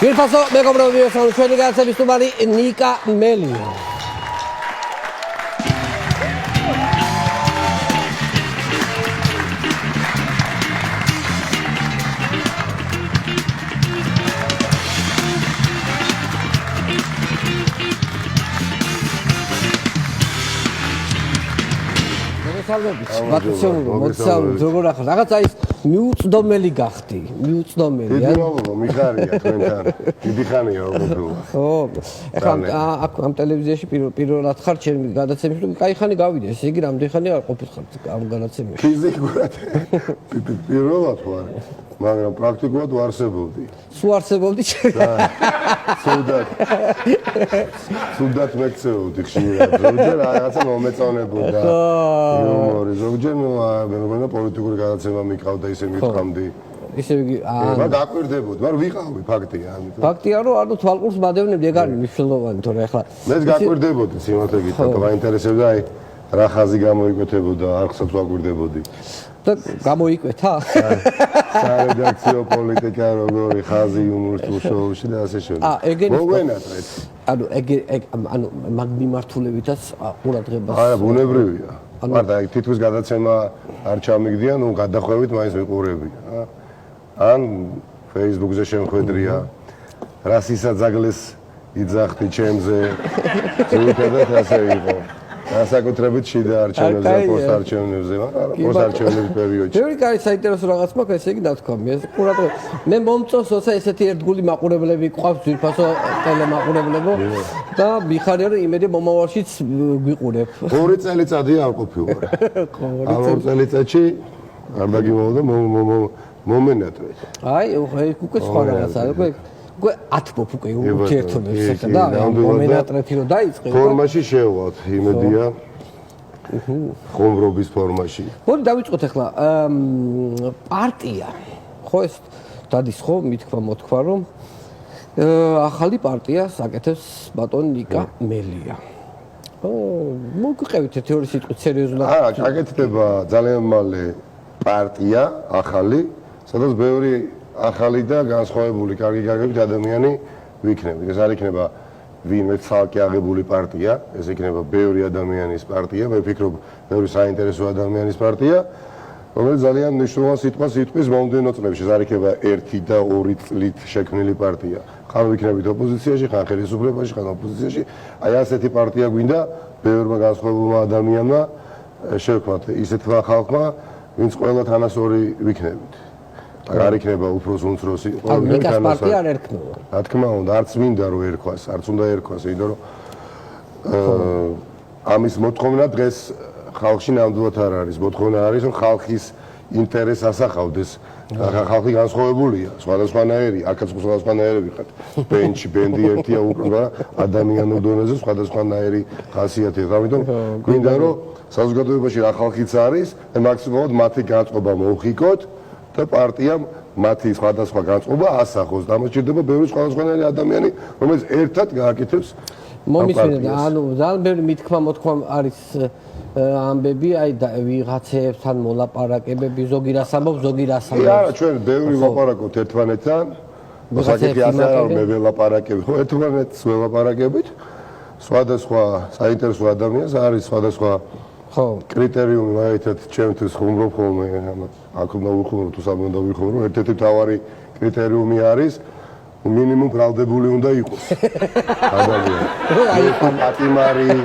Virfaso, მეგობრებო, ჩვენი განაცემის სტუმარი ნიკა მელია. მოგესალმებით, როგორ ახლა რაღაც აი მიუწვდომელი გახდი, მიუწვდომელი. დიდი მოგო, მიხარია თქვენთან. დიდი ხანია როგორ. ხო, ახლა ამ ტელევიზიაში პირველად ხარ ჩემი გადაცემაში, კაი ხანი გავიდე, ესე იგი რამდენი ხანი არ ყოფილ ხარ ამ გადაცემაში. ფიზიკურად პირველად ვარ, მაგრამ პრაქტიკულად ვარსებობდი. სულ არსებობდი? სუდად მექცეობდი ხშირად. ზოგჯერ რაღაცა მომეწონებოდა. იუმორი, ზოგჯერ მეგონა პოლიტიკური გადაცემა მიყავდა ისე მithkamdi. ისე იგი მაგრამ დაკვირდებოდი, მაგრამ ვიყავი ფაქტია ამიტომ. ფაქტია რომ ანუ თვალყურს მადევნებდი, ეგ არის მნიშვნელოვანი, თორე ახლა მეც გაკვირდებოდი სიმართლე გითხრათ, მაინტერესებდა აი რა ხაზი გამოიკვეთებოდა, არხსაც ვაკვირდებოდი. და გამოიკვეთა? სარედაქციო პოლიტიკა როგორი ხაზი იუმორისტულ შოუში და ასე შემდეგ. მოვენატრეთ. ანუ ეგ ანუ მაგ მიმართულებითაც ყურადღებას. არა, ბუნებრივია. მაგრამ აი თითქოს გადაცემა არ ჩამიგდიან, ნუ გადახვევით მაინც ვიყურებია. ან Facebook-ზე შემხედრია, რას ისაძაგლეს იძახთი ჩემზე. ზუსტად ასე იყო. განსაკუთრებით შიდა არჩევნებზე, პოსტარჩევნებზე, მაგრამ პოსტარჩევნების პერიოდში. ბევრი კაი საინტერესო რაღაც მაქვს, ესე იგი დათქვამი. ეს ყურადღება. მე მომწონს, როცა ესეთი ერთგული მაყურებლები ყავს, ძირფასო ტელემაყურებლებო და მიხარია რომ იმედი მომავალშიც გვიყურებ. 2 წელიწადი არ ყოფილვარ. ამ 2 წელიწადში არ დაგიმოვდა მომენატრეთ. აი, უკვე სხვა რაღაცაა, უკვე 10 უკვე ურთიერთობებს და მომენატრეთი რომ დაიწყე. ფორმაში შევვალთ, იმედია. ხომრობის ფორმაში. მოდი დავიწყოთ ახლა პარტია. ხო ეს დადის ხო მithkva მოთქვა რომ ახალი პარტიას აკეთებს ბატონი ნიკა მელია. მოგიყევით თეორიის სიტყვით სერიოზულად. არა, აკეთდება ძალიან მალე პარტია ახალი, სადაც ბევრი ახალი და განსხვავებული კარგი გაგებით ადამიანი ვიქნებით. ეს არ იქნება ვინმე ცალკე აღებული პარტია, ეს იქნება ბევრი ადამიანის პარტია, მე ვფიქრობ, ბევრი საინტერესო ადამიანის პარტია, რომელიც ძალიან მნიშვნელოვან სიტყვას იტყვის მომდევნო წლებში. ეს არ იქნება 1 და 2 წლით შექმნილი პარტია. ხან ვიქნებით ოპოზიციაში, ხან ხელისუფლებაში, ხან ოპოზიციაში. აი ასეთი პარტია გვინდა ბევრმა განსხვავებულმა ადამიანმა შევქმნათ ისეთმა ხალხმა, ვინც ყველა თანასწორი ვიქნებით. არ იქნება უფროს უმცროსი. ნიკას პარტია არ ერქმევა. რა თქმა უნდა, არც მინდა რომ ერქვას, არც უნდა ერქვას, იმიტომ რომ ამის მოთხოვნა დღეს ხალხში ნამდვილად არ არის. მოთხოვნა არის, რომ ხალხის ინტერესს ასახავდეს. ხალხი განსხვავებულია, სხვადასხვანაირი, აქაც სხვადასხვანაირები ხართ. ბენჩი, ბენდი ერთია უკვე ადამიანურ დონეზე სხვადასხვანაირი ხასიათი. ამიტომ გვინდა რომ საზოგადოებაში რა ხალხიც არის, მაქსიმუმად მათი განწყობა მოვხიკოთ. და პარტიამ მათი სხვადასხვა განწყობა ასახოს. დამოჩნდება ბევრი სხვადასხვანაირი ადამიანი, რომელიც ერთად გააკეთებს მომისმინეთ, ანუ ძალიან ბევრი მithkva მოთქვა არის ამბები, აი ვიღაცებთან მოლაპარაკებები, ზოგი რას ამბობს, ზოგი რას ამბობს. არა, ჩვენ ბევრი ვლაპარაკობთ ერთმანეთთან. მოსაკეთე ასე არ მე ველაპარაკები, ხო ერთმანეთს ველაპარაკებით. სხვადასხვა საინტერესო ადამიანს არის სხვადასხვა ხო კრიტერიუმი მაგალითად ჩემთვის ხუმრობ ხოლმე აქ უნდა ვიხუმრო თუ სამ უნდა ვიხუმრო ერთ-ერთი მთავარი კრიტერიუმი არის მინიმუმ ბრალდებული უნდა იყოს ადამიანი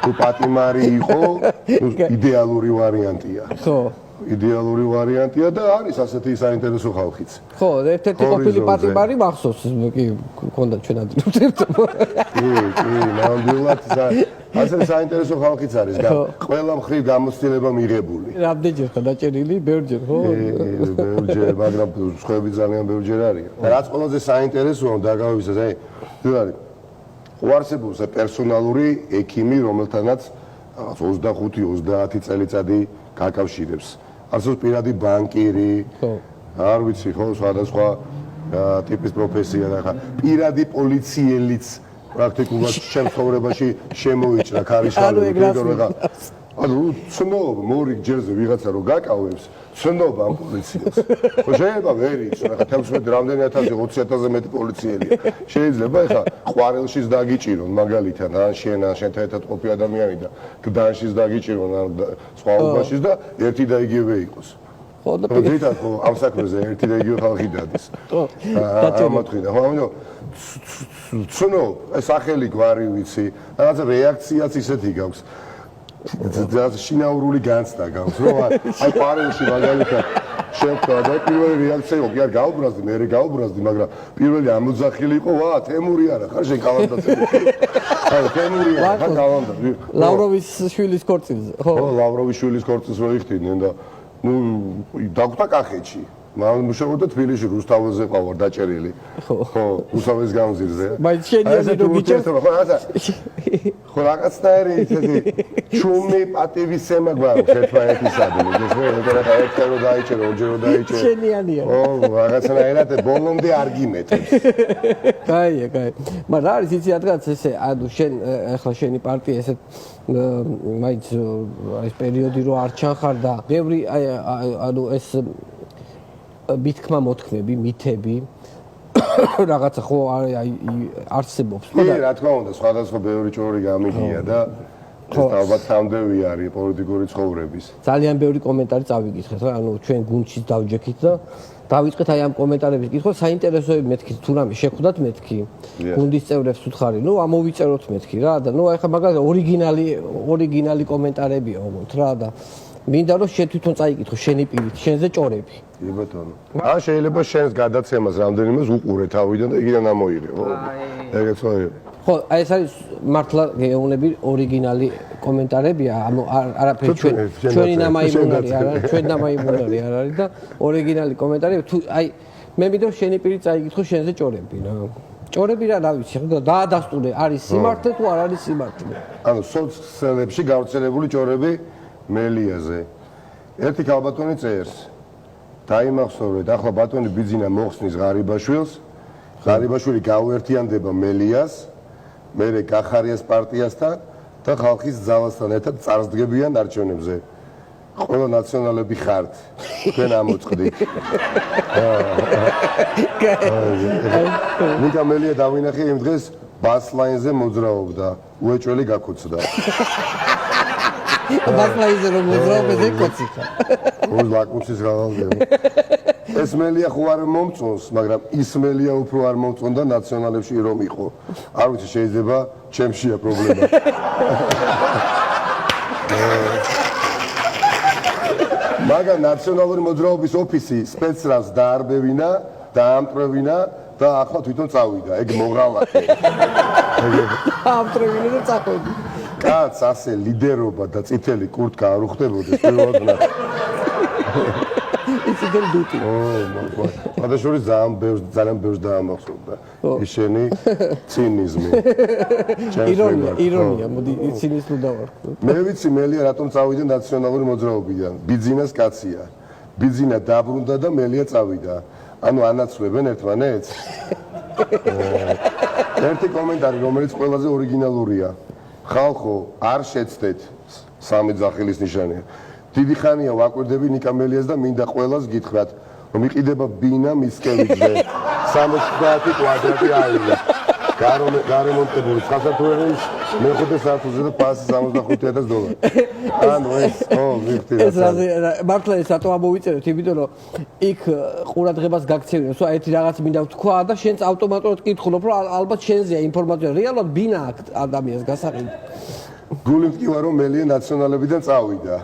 თუ პატიმარი იყო იდეალური ვარიანტია ხო იდეალური ვარიანტია და არის ასეთი საინტერესო ხალხიც ხო ერთ-ერთი ყოფილი პატიმარი მახსოვს კი მქონდა ჩვენ ადგილობთ კი ნამდვილად ასე საინტერესო ხალხიც არის ყველა მხრივ გამოცდილება მიღებული რამდენჯერ ხა დაჭერილი ბევრჯერ ხო ბევრჯერ მაგრამ სხვები ძალიან ბევრჯერ არის რაც ყველაზე საინტერესოა დაგავისაც აი თუნდაც უარსებობს პერსონალური ექიმი რომელთანაც 25-30 წელიწადი გაკავშირებს ასოს პირადი ბანკირი არ ვიცი ხო სხვადასხვა ტიპის პროფესია და ხა პირადი პოლიციელიც პრაქტიკულად შემთხვევაში შემოიჭრა ქარიშხალები, ანუ ცნობა მორიგ ჯერზე ვიღაცა რო გაკავებს, ცნობა ამ პოლიციას. ხო შეიძლება ვერ იცო, ახლა 11 რამდენი 1000 20,000-ზე მეტი პოლიციელია. შეიძლება ახლა ყვარელშიც დაგიჭირონ მაგალითად, ან შენთან ერთად ყოფი ადამიანი და გდანშიც დაგიჭირონ ან სხვაობაშიც და ერთი და იგივე იყოს. ხო და პროდუქტად ხო ამ საქმეზე ერთი და იგივე ხალხი დადის. ამათქიდა. ხო ამიტომ ცნობა, სახელი გვარი ვიცი, რაღაც რეაქციაც ისეთი გაქვს. და შინაურული განცდა გაქვს რომ აი პარელში მაგალითად შევქვა და პირველი რეაქცია იყო კი არ გაუბრაზდი მე გაუბრაზდი მაგრამ პირველი ამოძახილი იყო ვა თემური არა ხარ შენ კალანდაცები აი თემური არა ხარ კალანდაცები ლავროვის შვილის ქორწილზე ხო ლავროვის შვილის ქორწილს რო იხდიდნენ და ნუ დაგვთა კახეთში მუშაობდა თბილისში რუსთაველზე ყავარ დაჭერილი ხო რუსთაველის გამზირზე მაინც შენიანი რო გიჭერს ხო რაღაცნაირი ისეთი ჩუმი პატივისცემა გვაქვს ერთმანეთისადმი ეს მე რა ერთად რო დაიჭერო ორჯერ რო დაიჭერო შენიანია ო რაღაცნაირად ბოლომდე არ გიმეთებს კაია მაგრამ რა არის იცი რადგან ესე ანუ შენ ახლა შენი პარტია ესე მაინც ეს პერიოდი რო არ ჩანხარ და ბევრი ანუ ეს მითქმა მოთქმები, მითები რაღაცა ხო აი არსებობს ხო და რა თქმა უნდა სხვადასხვა ბევრი ჭორი გამიგია და ეს ალბათ სამდევი არის პოლიტიკური ცხოვრების ძალიან ბევრი კომენტარი წავიკითხეთ რა ანუ ჩვენ გუნდში დავჯექით და დავიწყეთ აი ამ კომენტარების კითხვა საინტერესოები მეთქი თუ რამე შეხვდათ მეთქი გუნდის წევრებს უთხარი ნუ ამოვიწეროთ მეთქი რა და ნუ აი ხა მაგალითად ორიგინალი კომენტარებია ოღონდ რა და მინდა რომ შენ თვითონ წაიკითხო შენი პირით შენზე ჭორები კი ბატონო ან შეიძლება შენს გადაცემას რამდენიმეს უყურე თავიდან და იგიდან ამოიღე ხო ეგეც ხო აი ეს არის მართლა გეუბნები ორიგინალი კომენტარებია არაფერი ჩვენი ნამაიმუნარი არ არის ჩვენ ნამაიმუნარი არ არის და ორიგინალი კომენტარები თუ აი მე მინდა რომ შენი პირით წაიკითხო შენზე ჭორები რა ჭორები რა ვიცი ხო დაადასტურე არის სიმართლე თუ არ არის სიმართლე ანუ სოციალებში გავრცელებული ჭორები მელიაზე ერთი ქალბატონი წერს დაიმახსოვრეთ ახლა ბატონი ბიძინა მოხსნის ღარიბაშვილს ღარიბაშვილი გაუერთიანდება მელიას მერე გახარიას პარტიასთან და ხალხის ძალასთან ერთად წარსდგებიან არჩევნებზე ყველა ნაციონალები ხართ თქვენ ამოწყდით ნიკა მელია დავინახე იმ დღეს ბასლაინზე მოძრაობდა უეჭველი გაქუცდა ბასლაინზე რომ მოძრაობაზე კოციხა ოს ლაკმუსის გავალდება ეს მელია ხო არ მომწონს მაგრამ ის მელია უფრო არ მომწონდა ნაციონალებში რომ იყო არ ვიცი შეიძლება ჩემშია პრობლემა მაგრამ ნაციონალური მოძრაობის ოფისი სპეცრალს დაარბევინა დაამტრევინა და ახლა თვითონ წავიდა ეგ მოღალატე ამტრევინა და წახვედი კაც ასე ლიდერობა და წითელი კურტკა არ უხდებოდეს პირველად ისინი დუტი გადაშორის ძალიან ბევრს დაამახსოვრდა ის შენი ცინიზმი ირონია მოდი ცინიზმი დავარქვა მე ვიცი მელია რატომ წავიდა ნაციონალური მოძრაობიდან ბიძინას კაცია ბიძინა დაბრუნდა და მელია წავიდა ანუ ანაცვლებენ ერთმანეთს ერთი კომენტარი რომელიც ყველაზე ორიგინალურია ხალხო არ შეცდეთ სამი ძახილის ნიშანია დიდი ხანია ვაკვირდები ნიკა მელიას და მინდა ყველას გითხრათ რომ იყიდება ბინა მისკევიძე 70 კვადრატი აიღო გარემონტებული საქართველოს მეხუთე საათზე და ფასი $65,000 ანუ ეს ხო ვიხდი ეს მართლა ეს რატო ამოვიწერეთ იმიტომ რომ იქ ყურადღებას გაქცევინებს რომ ერთი რაღაც მინდა ვთქვა და შენც ავტომატურად კითხულობ რომ ალბათ შენზეა ინფორმაცია რეალურად ბინა აქვს ადამიანს გასაყიდო გული მტკივა რომ მელია ნაციონალებიდან წავიდა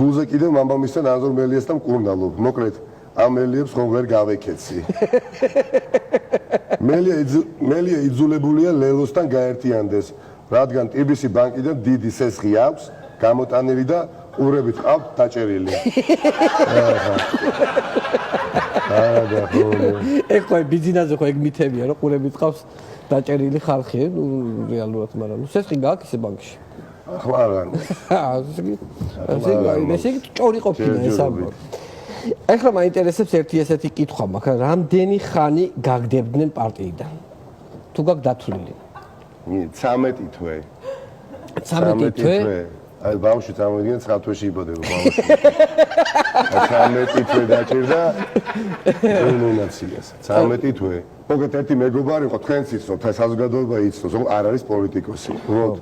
გულზე კიდევ მამამისთან ანზორ მელიასთან მკურნალობ მოკლედ ამ მელიებს ხომ ვერ გავეკეცი მელია იძულებულია ლელოსთან გაერთიანდეს რადგან ტიბისი ბანკიდან დიდი სესხი აქვს გამოტანილი და ყურებით ყავთ დაჭერილი ეგ ხო ბიზნესზე ხო ეგ მითებია რომ ყურებით ყავს დაჭერილი ხალხი ნუ რეალურად მაგრამ სესხი გაქვს ისე ბანკში ახლა არა ესე ჭორი ყოფილა ეს ამბავი ახლა მაინტერესებს ერთი ესეთი კითხვა მაქვს რამდენი ხანი გაგდებდნენ პარტიიდან თუ გაქვს დათვლილი 13 თვე 13 თვე აი ბავშვი წარმოიდგინე 9 თვეში იბადება ბავშვი. 13 თვე დაჭირდა ნომინაციას. 13 თვე. მოგეთ ერთი მეგობარი იყო თქვენც იცნობთ, ეს საზოგადოება იცნობს, რომ არ არის პოლიტიკოსი. უბრალოდ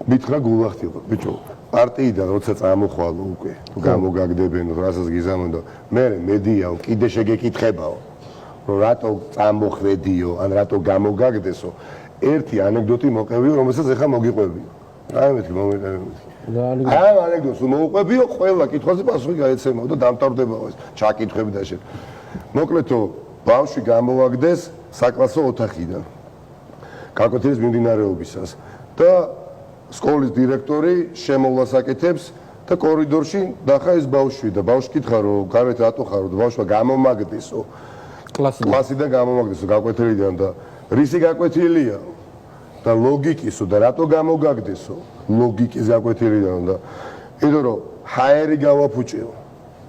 მითხრა გულახდილო, ბიჭო, პარტიიდან როცა წამოხვალო უკვე, თუ გამოგაგდებენო, რასაც გიზამონდო, მე მედიაო, კიდე შეგეკითხებაო, რომ რატო წამოხვედიო, ან რატო გამოგაგდესო, ერთი ანეკდოტი მოყევიო, რომელსაც ეხლა მოგიყვებიო. აი მეთქი მომიყევი. ამ ანეკდოტს მოუყვებიო, ყველა კითხვაზე პასუხი გაეცემაო და დამტარდებაო ეს ჩაკითხები და შე. მოკლედო, ბავშვი გამოვაგდეს საკლასო ოთახიდან. გაკვეთილის მიმდინარეობისას და სკოლის დირექტორი შემოვლას აკეთებს და კორიდორში დახა ეს ბავშვი და ბავშვი კითხა რომ გარეთ რატო ხარო და ბავშვმა გამომაგდესო კლასიდან გამომაგდესო გაკვეთილიდან და რისი გაკვეთილია და ლოგიკისო და რატო გამოგაგდესო ლოგიკის გაკვეთილიდან და იმიტომ რომ ჰაერი გავაფუჭეო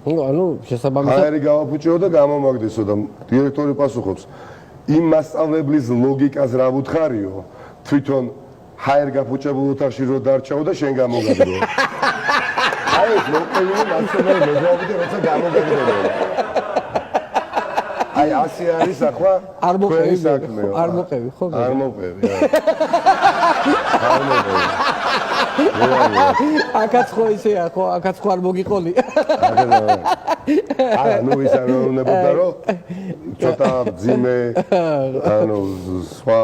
ანუ შესაბამისად ჰაერი გავაფუჭეო და გამომაგდესო და დირექტორი პასუხობს იმ მასწავლებლის ლოგიკას რა ვუთხარიო თვითონ ჰაერ გაფუჭებულ ოთახში რო დარჩაო და შენ გამოგაგდო. აი ეს მოყევილი მასწავლებელი მეზობი და როცა გამოგაგდებოდა. აი ასე არის ახლა არ მოყევი საქმეო. არ მოყევი ხო? არ მოყევი. არ მოყევი. აკაც ხო ისეა ხო? აკაც ხო არ მოგიყოლი. არა, ნუ ის არ უნებოდა რომ ცოტა ძიმე ანუ სხვა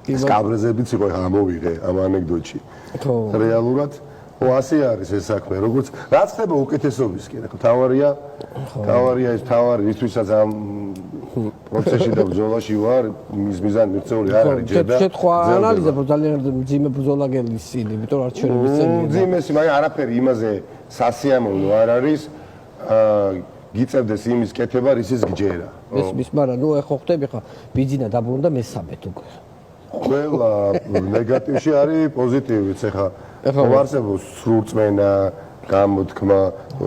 სკაბრეზებიც იყო ამოვიღე ამ ანეკდოტში. ხო. რეალურად ასე არის ეს საქმე, როგორც რაც ხდება უკეთესობისკენ, ხო, თავარია ეს თავარი ისთვისაც ამ პროცესში და ბრძოლაში ვარ, მის მიზანი მიღწეული არ არის ჯერ და შეთქვა ანალიზებ რომ ძალიან მძიმე ბრძოლა გელისილი, იმიტომ რომ არჩევნების წელია. მძიმესი, მაგრამ არაფერი იმაზე სასიამოვნო არ არის. გიწევდეს იმის კეთება, რისის გჯერა. ეს მაგრამ ნუ ეხო ხტები ხა ბიძინა დაბრუნდა მესამედ უკვე. ყველა ნეგატივში არის პოზიტივიც ეხა ვარსებობს სრულწმენა გამოთქმა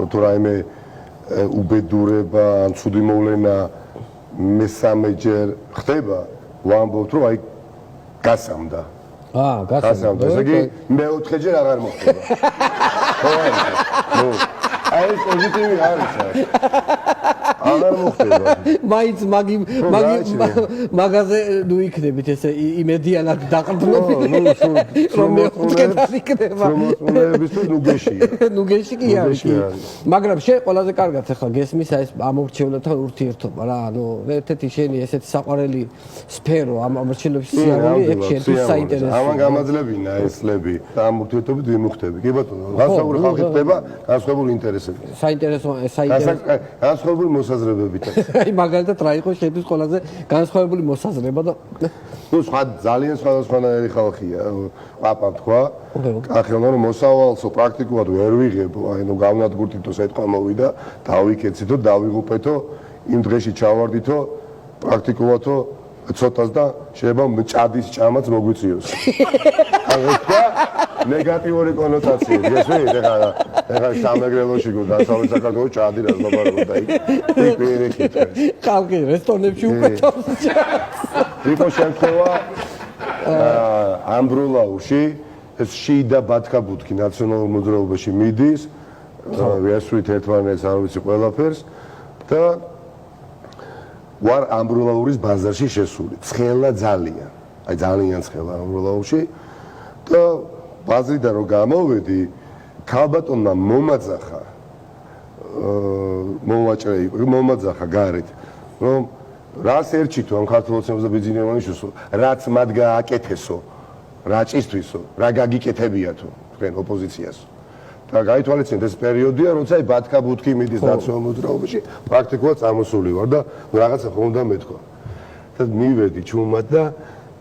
თუ რაიმე უბედურება ან ცუდი მოვლენა მესამეჯერ ხდება ვამბობთ რომ აი გასამდა გასამდა ესე იგი მეოთხეჯერ აღარ მოხდება ხო ნუ აი პოზიტივი არის აღარ მოხდება მაინც მაგაზე ნუ იქნებით ესე იმედიანად დაყრდნობი რომ მეოთხეჯერ იქნება რომლებისთვის ნუ გეში კი არის მაგრამ შენ ყველაზე კარგად ახლა გესმის ეს ამორჩევლთან ურთიერთობა რა ანუ ერთ-ერთი შენი ესეთი საყვარელი სფერო ამ ამორჩევლების სიარული ეგ შენთვის საინტერესოა ამან გამაძლებინა ეს წლები და ამ ურთიერთობით ვიმუხტები კი ბატონო განსხვავებული ხალხი ხდება განსხვავებული ინტერესები საინტერესოა განსხვავებული მოსაზრებებით აი მაგალითად რა იყო შენთვის ყველაზე განსხვავებული მოსაზრება და ნუ სხვა ძალიან სხვადასხვანაირი ხალხია პაპა თქვა ახლა რომ მოსავალსო პრაქტიკულად ვერ ვიღებო აი ნუ გავნადგურდითო სიტყვა მოვიდა დავიქეცითო დავიღუპეთო იმ დღეში ჩავარდითო პრაქტიკულადო ცოტას და შეიძლება მჭადის ჭამაც მოგვიწიოს აი ეს ნეგატიური კონოტაცია გესმით ეხლა სამეგრელოში გო დასავლეთ საქართველოს ჭადი რა ლაბარაკობდა იქ ვერეხით ხალხი რესტორნებში უპეთავს იყო შემთხვევა ამბროლაუში ეს შიდა ბათქა ბუთქი ნაციონალურ მოძრაობაში მიდის ვიასვით ერთმანეთს არ ვიცი ყველაფერს და ვარ ამბროლაურის ბაზარში შესული ცხელა ძალიან აი ძალიან ცხელა ამბროლაურში და ბაზრიდან რომ გამოვედი ქალბატონმა მომაძახა მოვაჭრე იყო მომაძახა გარეთ რომ რას ერჩითო ამ ქართულოცნებს და ბიზნესმენებშუსო რაც მათ გააკეთესო რა ჭისთვისო რა გაგიკეთებიათო თქვენ ოპოზიციას და გაითვალისწინეთ ეს პერიოდია როცა ბათქა ბუთქი მიდის ნაციონალურ მოძრაობაში პრაქტიკულად წამოსული ვარ და რაღაცა ხომ უნდა მეთქვა და მივედი ჩუმად და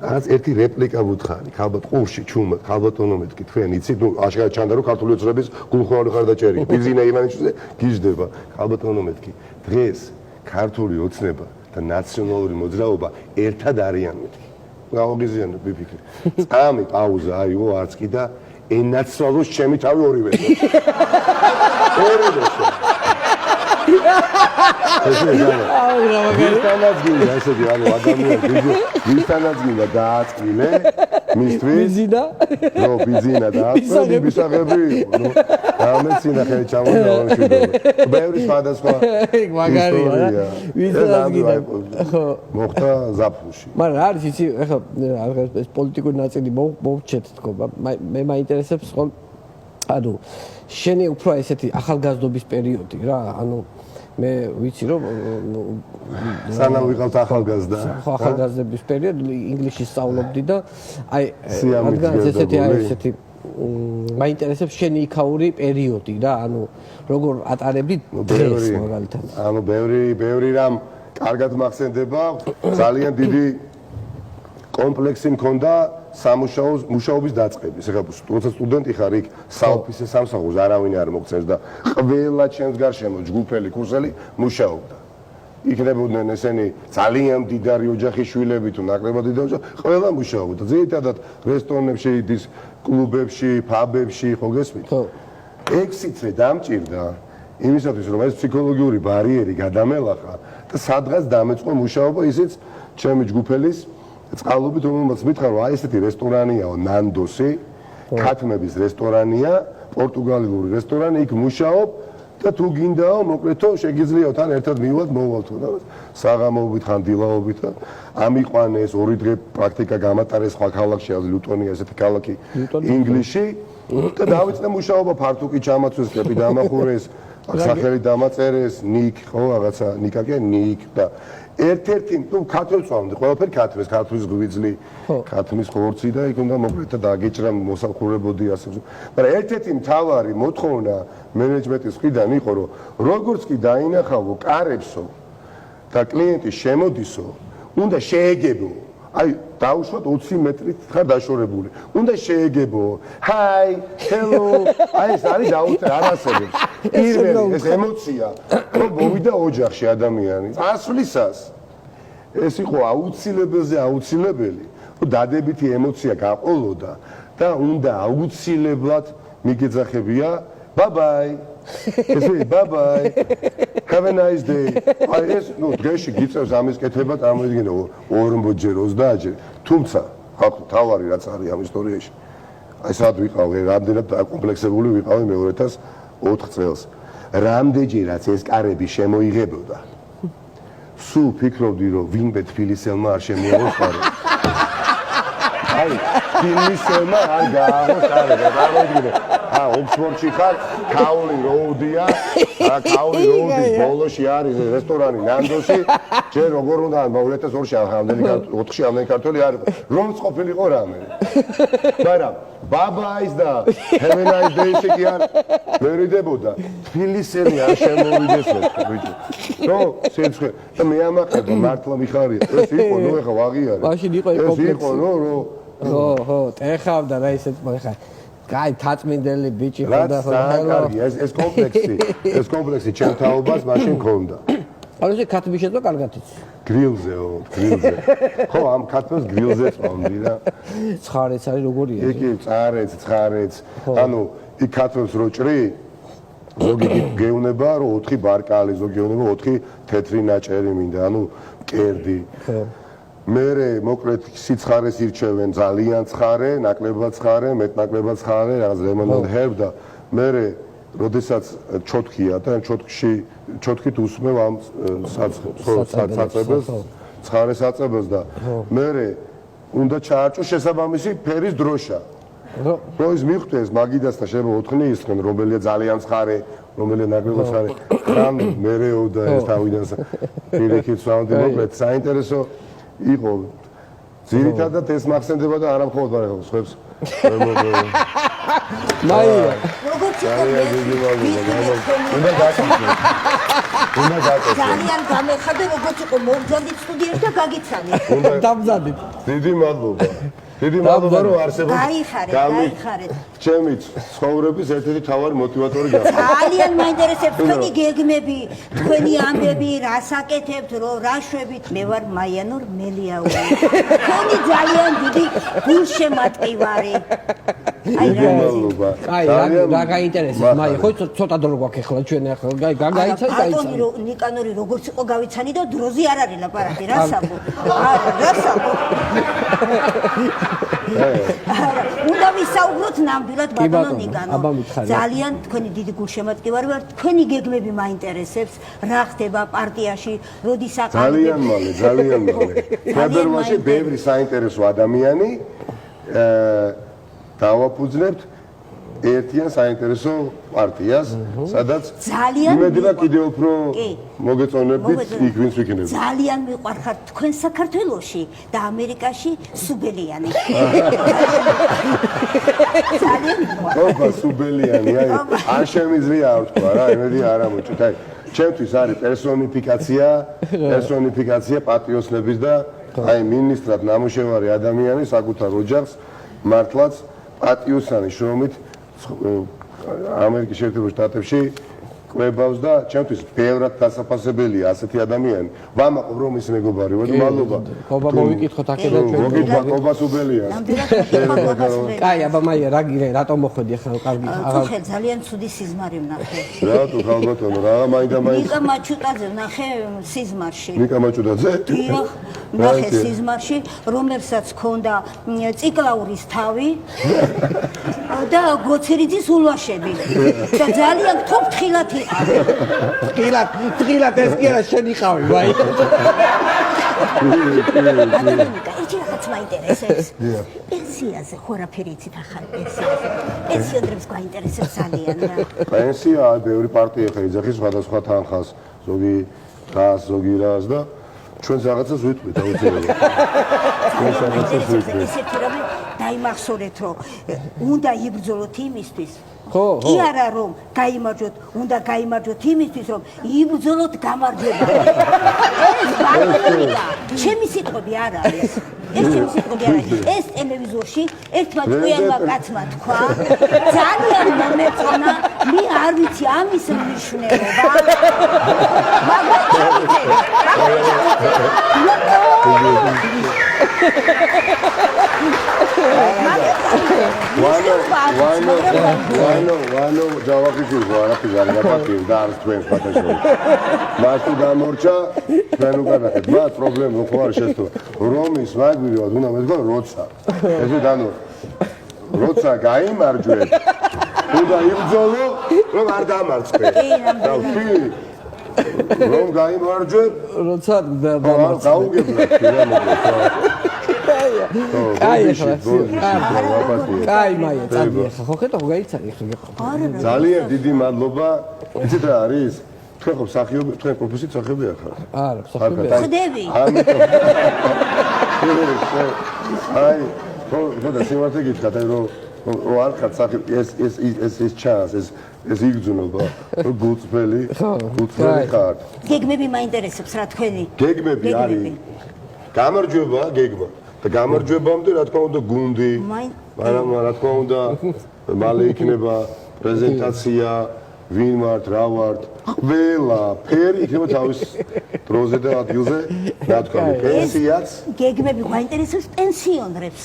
რაღაც ერთი რეპლიკა ვუთხარი ქალბატონ ყურში ჩუმად ქალბატონო მეთქი თქვენ იცით ნუ აშკარად ჩანდა რომ ქართული ოცნების გულხოვარი ხარდაჭერი ბიზნე ივანიშვილზე გიждდება ქალბატონო მეთქი დღეს ქართული ოცნება და ნაციონალური მოძრაობა ერთად არიან მეთქი გავაგიზიანებ ვიფიქრე წამი პაუზა აიო არც კი და ენაცვალოს ჩემი თავი ორივე ორივე ვისთანაც გინდა ესეთი ანუ ადამიანი ვისთანაც გინდა დააწკილე მისთვის ბიზინა ნო ბიზინა და აფროდი მისაღები იყო ნუ ამეცინა ხელი ჩამოვიდა მშვიდობა ბევრი სხვადასხვა მაგარია ვიზა ხო მოხდა ზაფხულში მაგრამ არის იცი ეხლა ეს პოლიტიკური ნაწილი მოვჩეთ თქო მე მაინტერესებს ხო ანუ შენი უფრო ესეთი ახალგაზრდობის პერიოდი რა ანუ მე ვიცი რომ სანამ ვიყავთ ახალგაზრდა ხო ახალგაზრდების პერიოდი ინგლისში სწავლობდი და აი რადგან ესეთი მაინტერესებს შენი იქაური პერიოდი რა ანუ როგორ ატარებდი დღეს მაგალითად ანუ ბევრი რამ კარგად მახსენდება ძალიან დიდი კომპლექსი მქონდა მუშაობის დაწყების. ეხლა როცა სტუდენტი ხარ იქ საოფისე სამსახურს არავინ არ მოგწევს და ყველა ჩემს გარშემო ჯგუფელი კურსელი მუშაობდა. იქნებოდნენ ესენი ძალიან დიდარი ოჯახის შვილები თუ ნაკლებად დიდი ოჯახი, ყველა მუშაობდა. ძირითადად რესტორნებში, კლუბებში, ფაბებში, ხო გესმით? ხო. ექსიცე დამჭირდა იმისათვის რომ ეს ფსიქოლოგიური ბარიერი გადამელახა და სადღაც დამეწყო მუშაობა ისიც ჩემი ჯგუფელის წყალობით რომელმაც მითხრა რომ აი ესეთი რესტორანიაო ნანდოსი ქათმების რესტორანია პორტუგალიური რესტორანი იქ მუშაობ და თუ გინდაო მოკლედო შეგიძლიაო თან ერთად მივიდეთ მოვალთო და საღამოობით ხან დილაობით და ამიყვანეს ორი დღე პრაქტიკა გამატარეს სხვა ქალაქში ასე ლუტონია ესეთი ქალაქი ინგლისში და დავიწყე მუშაობა ფართუკი ჩამაცვეს კეპი დამახურეს სახელი დამაწერეს ნიკ ხო რაღაცა ნიკაკე ნიკ და ერთ-ერთი თუ ქათმებს ვამდი ყველაფერი ქათმის ქათმის ღვიძლი ქათმის ხორცი და იქ უნდა მოკლედ დაგეჭრა მოსახურებოდი ასე მაგრამ ერთ-ერთი მთავარი მოთხოვნა მენეჯმენტის მხრიდან იყო რომ როგორც კი დაინახავო კარებსო და კლიენტი შემოდისო უნდა შეეგებო აი დაუშვათ 20 მეტრით ხარ დაშორებული უნდა შეეგებო ჰაი ჰელო აი ეს არის დაუწე არასებებს პირველი ეს ემოცია რომ მოვიდა ოჯახში ადამიანი ასვლისას ეს იყო აუცილებელი რომ დადებითი ემოცია გაყოლოდა და უნდა აუცილებლად მიგეძახებია ბაი ესე ბაი have a nice day აი ეს ნუ დღეში გიწევს ამის კეთება წარმოიდგინე 40-ჯერ 30-ჯერ თუმცა ხალხო თავარი რაც არის ამ ისტორიაში აი სად ვიყავი რამდენად დაკომპლექსებული ვიყავი მე 2004 წელს რამდენჯერაც ეს კარები შემოიღებოდა სულ ფიქრობდი რომ ვინმე თბილისელმა არ შემიაღოს აი თბილისელმა არ გააღოს კარი წარმოიდგინე ოფსფორდში ხარ კაული როუდია კაული როუდის ბოლოში არის რესტორანი ნანდოსი ჯერ როგორ უნდა 2002-ში ამდენი 4-ში ამდენი ქართველი არ რომ ყოფილიყო რამე მაგრამ ბაბაის და ჰევენაის დეისი კი არ ვერიდებოდა თბილისელი არ შემოვიდეს ბიჭო რო სიცხე და მე ამაყება მართლა მიხარია ეს იყო ნუ ეხა ვაღიარე მაშინ იყო კომპლექსი ეს იყო ნუ ხო ტეხავდა რა ისეთ მოიხარ კაი თაწმინდელი ბიჭი ხო და ეს კომპლექსი ჩემ თაობას მაშინ ქონდა ანუ ეს ქათმი შეძვა კარგად იცი გრილზეო ხო ამ ქათმს გრილზე წავდი და ცხარეც არის როგორია იგი ცხარეც ანუ იქ ქათმს რო ჭრი ზოგი გეუნება რომ 4 ბარკალი ზოგი გეუნება 4 თეთრი ნაჭერი მინდა ანუ მკერდი მერე მოკლედ სიცხარეს ირჩევენ ძალიან ცხარე, ნაკლებად ცხარე, მეტნაკლებად ცხარე, რაღაც ლემონად ჰერბ და მერე როდესაც ჩოთქია და ჩოთქით უსმევ ამ საწებელს, ცხარე საწებელს და მერე უნდა ჩაარჭო შესაბამისი ფერის დროშა. რო ის მიხვდეს მაგიდასთან შეიძლება ოთხნიისგან, რომელია ძალიან ცხარე, რომელია ნაკლებად ცხარე, ხან მერეო და ეს თავიდან პირიქით სვამდი მოკლედ საინტერესო იყო ძირითადად ეს მახსენდება და არა მხოლოდ მაგრამ ხებს მაია როგორც უნდა გაკეთო ძალიან გამეხადე როგორც იყო მოვძანდით სტუდიაში და გაგიცანით დამზადით დიდი მადლობა რომ არსებობს გაიხარეთ ჩემი ცხოვრების ერთ-ერთი მთავარი მოტივატორი გახდა ძალიან მაინტერესებს თქვენი გეგმები თქვენი ამბები რასაკეთებთ რა შვებით მე ვარ მაიანურ მელიაური თქვენი ძალიან დიდი გულშემატკივარი აი რა გაინტერესებს მაია ხო ცოტა დრო გვაქვს ახლა ჩვენ ახლა გაიცანი ნიკანორი როგორც იყო გავიცანი და დროზე არ არის ლაპარაკი რა საბო არა რა საბო უნდა ვისაუბროთ ნამდვილად ბატონო ბატონო, ნიკანო. აბა მითხარი. ძალიან თქვენი დიდი გულშემატკივარი ვარ. თქვენი გეგმები მაინტერესებს. რა ხდება პარტიაში, როდის ძალიან მალე, ძალიან მალე. ფებრუარში ბევრი საინტერესო ადამიანი დავაფუძნებთ ერთიან საინტერესო პარტიას, სადაც ძალიან იმედება კიდევ უფრო კი. მოგეწონებით იქ ვინც ვიქნებით. ძალიან მიყვარხარ თქვენ საქართველოში და ამერიკაში სუბელიანი. ძალიან მიყვარხარ. ოპა სუბელიანი, აი, არ შემიძლია არ თქვა რა, იმედი არ ამოჭით. აი, ჩემთვის არის პერსონიფიკაცია პატრიოტების და აი მინისტრად ნამუშევარი ადამიანი საკუთარ ოჯახს მართლაც პატიოსანი შრომით ამერიკის შეერთებულ შტატებში ყვებავს და ჩემთვის ბევრად დასაფასებელია ასეთი ადამიანი. ვამაყობ რომ ის მეგობარი ვარ, მადლობა. ხობა მოვიკითხოთ აქედან ჩვენ. მოგიდგა ყობა სუბელია. კაი, აბა მაია, რა გირე, რატომ მოხვედი ახლა კარგი? ხე ძალიან ცუდი სიზმარი ვნახე. რატო ხალბატონო, რა მაინდა მაინც ნიკა მაჩუტაძე ვნახე სიზმარში. ნიკა მაჭუდაძე? დიახ, ვნახე სიზმარში, რომელსაც ჰქონდა ციკლაურის თავი და გოცერიძის ულვაშები. და ძალიან გთხოვთ თხილად ეს კი არა შენი ხავი, ვაი. ერთი რაღაც მაინტერესებს. პენსიაზე ხო რაფერი იცით ახალ პენსიაზე? პენსიონერებს გვაინტერესებს ძალიან რა. პენსია ბევრი პარტია ხა იძახის სხვადასხვა თანხას, ზოგი რას, ზოგი რას და ჩვენს რაღაცას ვიტყვით აუცილებლად. ესეთი რომ დაიმახსოვრეთ რომ უნდა იბრძოლოთ იმისთვის ხო, კი არა რომ გაიმარჯვოთ, უნდა გაიმარჯვოთ იმისთვის რომ იბრძოლოთ გამარჯვება. ეს ბატონია, ჩემი სიტყვები არ არის. ეს ჩემი სიტყვები არ არის. ეს ტელევიზორში ერთმა ჭკვიანმა კაცმა თქვა, ძალიან მომეწონა, მე არ ვიცი ამის მნიშვნელობა. ვანო ჯავახიშვილი ხო არაფერი არ გაპატიებს და არის თქვენს ფათაშორი. მას თუ გამორჩა, ჩვენ უკანახეთ, მას პრობლემა ხო არ შეცდომა. რომის მაგვირევად უნდა მეთქვა როცა. ესე დანო. როცა გაიმარჯვეთ, უნდა იბრძოლო, რომ არ დამარცხე. რომ გაიმარჯვეთ, როცა გაუგებლა რა მოგეთქვა. კაი, მაია, წადი ახლა. ხო ხედავ, გაიცანი ახლა. ძალიან დიდი მადლობა. იცით რა არის? თქვენ ხო მსახიობი, თქვენ პროფესიით მსახიობი ახლა? არა, მსახიობი. ხდები. აი, ხო და სიმართლე გითხრათ, აი რომ არ ხარ მსახიობი, ეს ჩანს, ეს იგრძნობა, რომ გულწრფელი ხარ. გეგმები მაინტერესებს რა თქვენი? გეგმები არის. გამარჯვება, გეგმა. და გამარჯვებამდე რა თქმა უნდა გუნდი, მაგრამ რა თქმა უნდა მალე იქნება პრეზენტაცია, ვინ ვართ, რა ვართ, ყველაფერი იქნება თავის დროზე და ადგილზე, რა თქვა, პენსიაც. გეგმები გვაინტერესებს პენსიონერებს.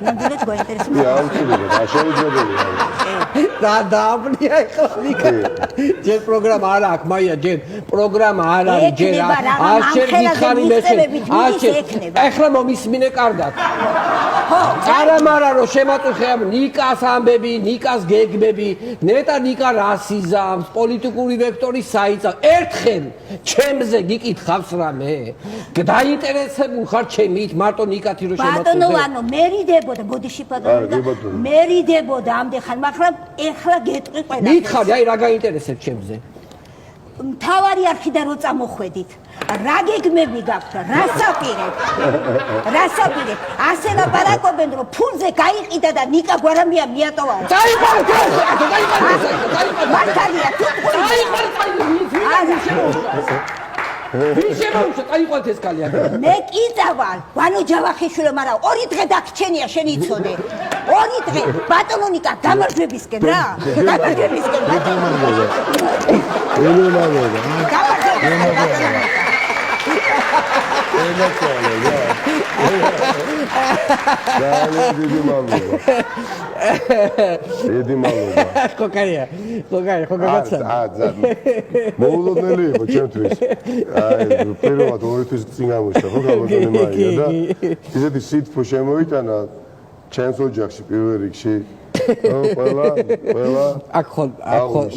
ნამდვილად გვაინტერესებს. აუცილებლად, შეუძლებელია. და დააბნია ახლა ნიკა. ჯერ პროგრამა არ აქვს, მაია, ჯერ პროგრამა არ არის, ჯერ არ შეგიხარი მეხე. ახლა მომისმინე კარგად. ხო, არა რომ შემაწუხე ნიკას ამბები, ნიკას გეგმები, ნეტა ნიკა რასიზამს, პოლიტიკური ვექტორი საიცავს. ერთხელ ჩემზე გიკითხავს რამე? დაინტერესებულ ხარ ჩემით, მარტო ნიკათი რომ შემაწუხე. ბატონო, ანუ მერიდებოდა, ბოდიში ბატონო, მერიდებოდა ამდენ, მაგრამ ეხლა გეტყვი ყველა. მითხარი, აი რა გაინტერესებს ჩემზე? მთავარი არქიდან რო წამოხვედით, რა გეგმები გაქვთ, რასაპირებ, ასე ლაპარაკობენ, რომ ფულზე გაიყიდა და ნიკა გვარამია მიატოვაო. დაიყარეთ! მართალია, ვინ შემოუშვა, დაიყარეთ ეს კალია. მე კი წავალ, ვანო ჯავახიშვილი, მაგრამ 2 დღე დაგრჩენია შენ იცოდე. 2 დღე, ბატონო ნიკა, გამარჯვებისკენ რა. გამარჯვებისკენ. გამარჯვებისკენ. ძალიან დიდი მადლობა. დიდი მადლობა. ხო კაია. ხო გაგაცა. მოულოდნელი იყო ჩემთვის. აი, პირველად 2 თვის წინ გამოსცა, ხო გამოდონე მაია და ისეთი სიტყვა შემოიტანა ჩემს ოჯახში პირველ რიგში. ყველა აქ ხო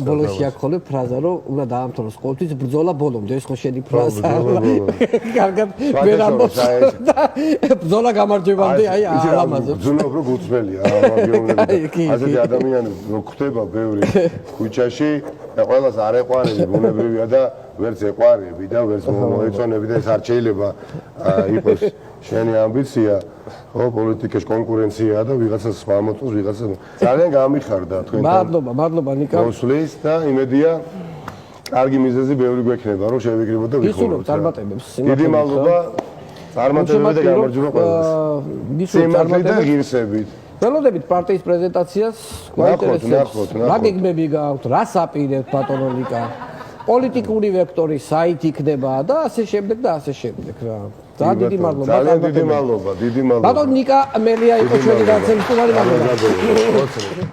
ბოლოში აქ ხოლმე ფრაზა რომ უნდა დაამთავროს ყოველთვის ბრძოლა ბოლომდე ეს ხო შენი ფრაზა კარგად ვერ ამბობს ბრძოლა გამარჯვებამდე აი ალამაზებს ბრძოლა უფრო გუწმელია ამაგეუნები ასეთი ადამიანები რო ხდება ბევრი ქუჩაში და ყველას არ ეყვარები ბუნებრივია და ვერც ეყვარები და ვერც მოეწონები და ეს არ შეიძლება იყოს შენი ამბიცია ხო პოლიტიკაში კონკურენციაა და ვიღაცას ამოწოს ვიღაცას ძალიან გამიხარდა თქვენთან მადლობა ნიკა მოსვლის და იმედია კარგი მიზეზი ბევრი გვექნება რომ შევიკრიბოთ და ვიხუროთ წარმატებებს დიდი მადლობა წარმატებები და გამარჯვება ყველას სიმართლე და ღირსებით ველოდებით პარტიის პრეზენტაციას გვაინტერესებს რა გეგმები გაქვთ რა საპირებთ ბატონო ნიკა პოლიტიკური ვექტორი საით იქნება და ასე შემდეგ და ასე შემდეგ რა ძალიან დიდი მადლობა დიდი მადლობა ბატონ ნიკა მელია იყო ჩვენი განცემის სტუმარი მადლობა